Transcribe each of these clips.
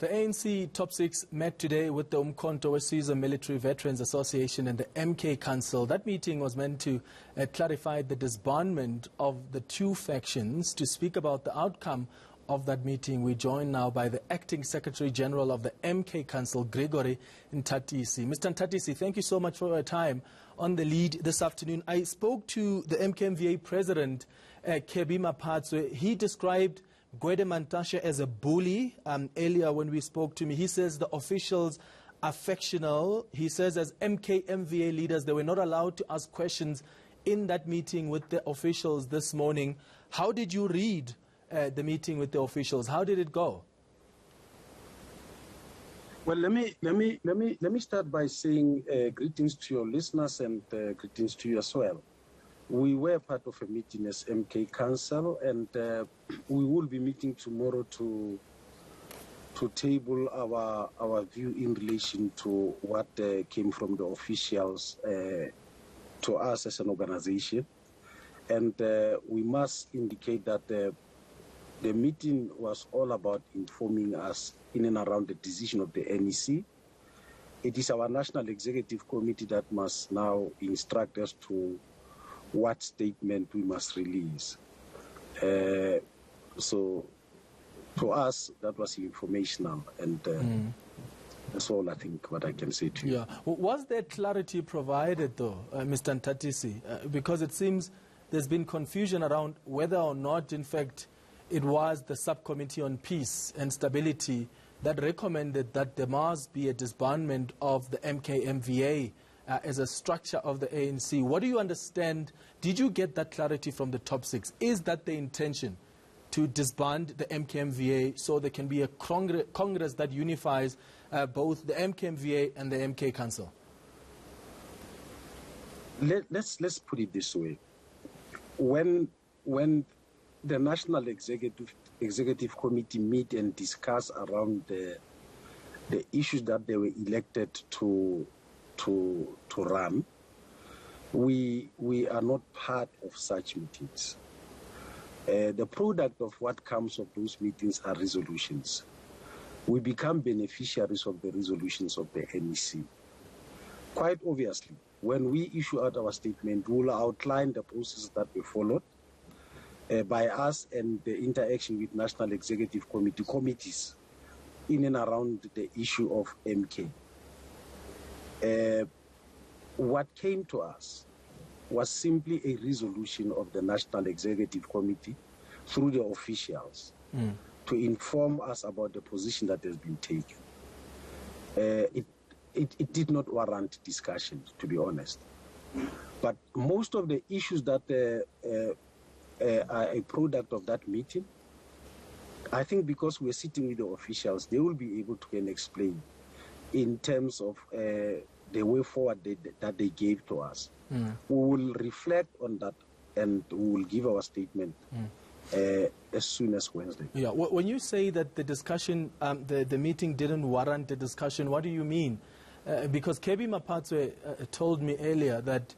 The ANC top six met today with the Umkhonto, Sizwe Military Veterans Association and the MK Council. That meeting was meant to clarify the disbandment of the two factions. To speak about the outcome of that meeting, we joined now by the Acting Secretary General of the MK Council, Gregory Nthatisi. Mr. Nthatisi, thank you so much for your time on the lead this afternoon. I spoke to the MKMVA President, Gregory Nthatisi. He described Gregory Nthatisi as a bully. Earlier when we spoke to me, he says the officials are fictional. He says as MKMVA leaders, they were not allowed to ask questions in that meeting with the officials this morning. How did you read the meeting with the officials? How did it go? Well, let me start by saying greetings to your listeners and greetings to you as well. We were part of a meeting as MK Council, and we will be meeting tomorrow to table our view in relation to what came from the officials to us as an organization. And we must indicate that the meeting was all about informing us in and around the decision of the NEC. It is our National Executive Committee that must now instruct us to what statement we must release. So to us, that was informational, and that's all I think what I can say to you. Yeah. Was there clarity provided though, Mr. Nthatisi? Because it seems there's been confusion around whether or not, in fact, it was the Subcommittee on Peace and Stability that recommended that there must be a disbandment of the MKMVA as a structure of the ANC. What do you understand? Did you get that clarity from the top six? Is that the intention, to disband the MKMVA so there can be a Congress that unifies both the MKMVA and the MK Council? Let's put it this way. When the National Executive Committee meet and discuss around the issues that they were elected to run, we are not part of such meetings. The product of what comes of those meetings are resolutions. We become beneficiaries of the resolutions of the NEC. Quite obviously, when we issue out our statement, we will outline the process that we followed by us and the interaction with National Executive Committee committees in and around the issue of MK. What came to us was simply a resolution of the National Executive Committee through the officials to inform us about the position that has been taken. It did not warrant discussion, to be honest. But most of the issues that are a product of that meeting, I think because we're sitting with the officials, they will be able to explain in terms of the way forward that they gave to us. We will reflect on that and we will give our statement as soon as Wednesday. Yeah. When you say that the discussion, the meeting didn't warrant the discussion, what do you mean? Because Gregory Nthatisi told me earlier that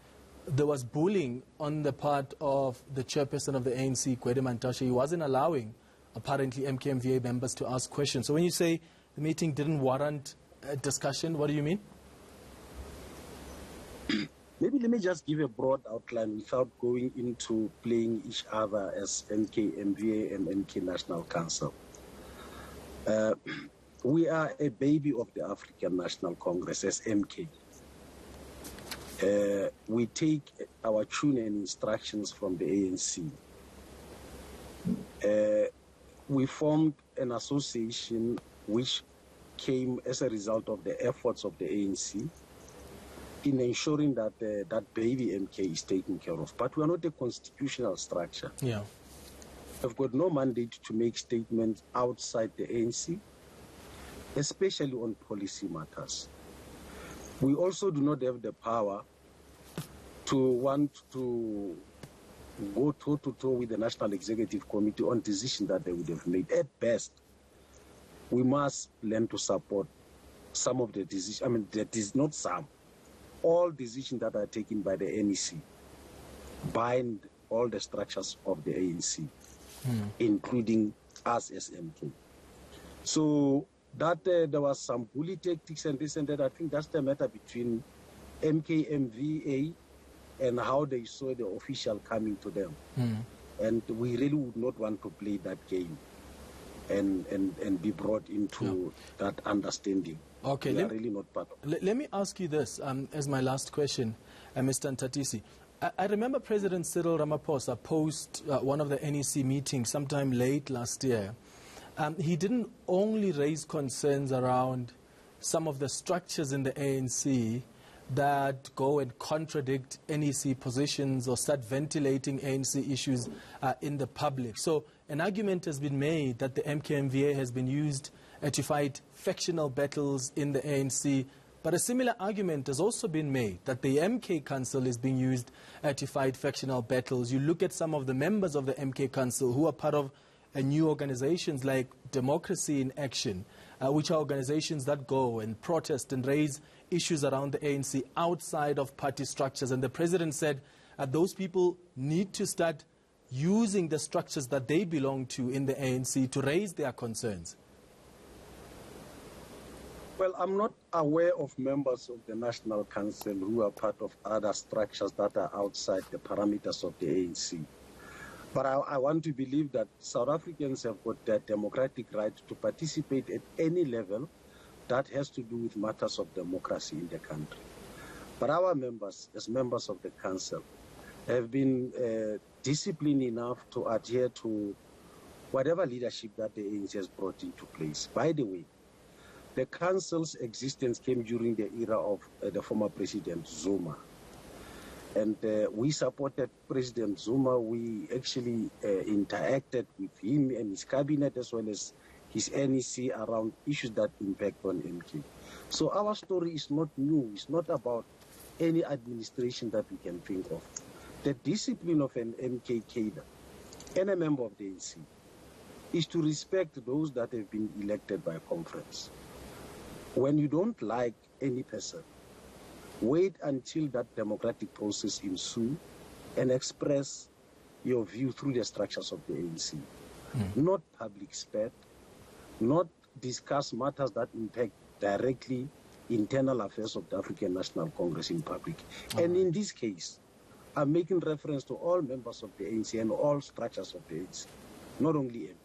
there was bullying on the part of the chairperson of the ANC, Gregory Nthatisi. He wasn't allowing, apparently, MKMVA members to ask questions. So when you say the meeting didn't warrant a discussion, what do you mean? Maybe let me just give a broad outline without going into playing each other as MKMVA and MK National Council. We are a baby of the African National Congress as MK. We take our tune and instructions from the ANC. We formed an association which came as a result of the efforts of the ANC in ensuring that that baby MK is taken care of. But we are not a constitutional structure. Yeah. We've got no mandate to make statements outside the ANC, especially on policy matters. We also do not have the power to want to go toe-to-toe with the National Executive Committee on decisions that they would have made. At best, we must learn to support some of the decisions. I mean, that is not some. All decisions that are taken by the NEC bind all the structures of the ANC, including us as MK. So That there was some bully tactics and this and that, I think that's the matter between MKMVA and how they saw the official coming to them. And we really would not want to play that game and be brought into that understanding. Okay, we are really not part of it. Let me ask you this as my last question, Mr. Nthatisi. I remember President Cyril Ramaphosa post one of the NEC meetings sometime late last year. He didn't only raise concerns around some of the structures in the ANC that go and contradict NEC positions or start ventilating ANC issues in the public. So an argument has been made that the MKMVA has been used to fight factional battles in the ANC. But a similar argument has also been made that the MK Council is being used to fight factional battles. You look at some of the members of the MK Council who are part of new organizations like Democracy in Action, which are organizations that go and protest and raise issues around the ANC outside of party structures. And the president said those people need to start using the structures that they belong to in the ANC to raise their concerns. Well, I'm not aware of members of the National Council who are part of other structures that are outside the parameters of the ANC. But I want to believe that South Africans have got their democratic right to participate at any level that has to do with matters of democracy in the country. But our members, as members of the Council, have been disciplined enough to adhere to whatever leadership that the ANC has brought into place. By the way, the Council's existence came during the era of the former President Zuma. And we supported President Zuma. We actually interacted with him and his cabinet as well as his NEC around issues that impact on MK. So our story is not new. It's not about any administration that we can think of. The discipline of an MK cadre and a member of the ANC is to respect those that have been elected by a conference. When you don't like any person, wait until that democratic process ensues and express your view through the structures of the ANC. Not public spat, not discuss matters that impact directly internal affairs of the African National Congress in public. And in this case, I'm making reference to all members of the ANC and all structures of the ANC, not only MP.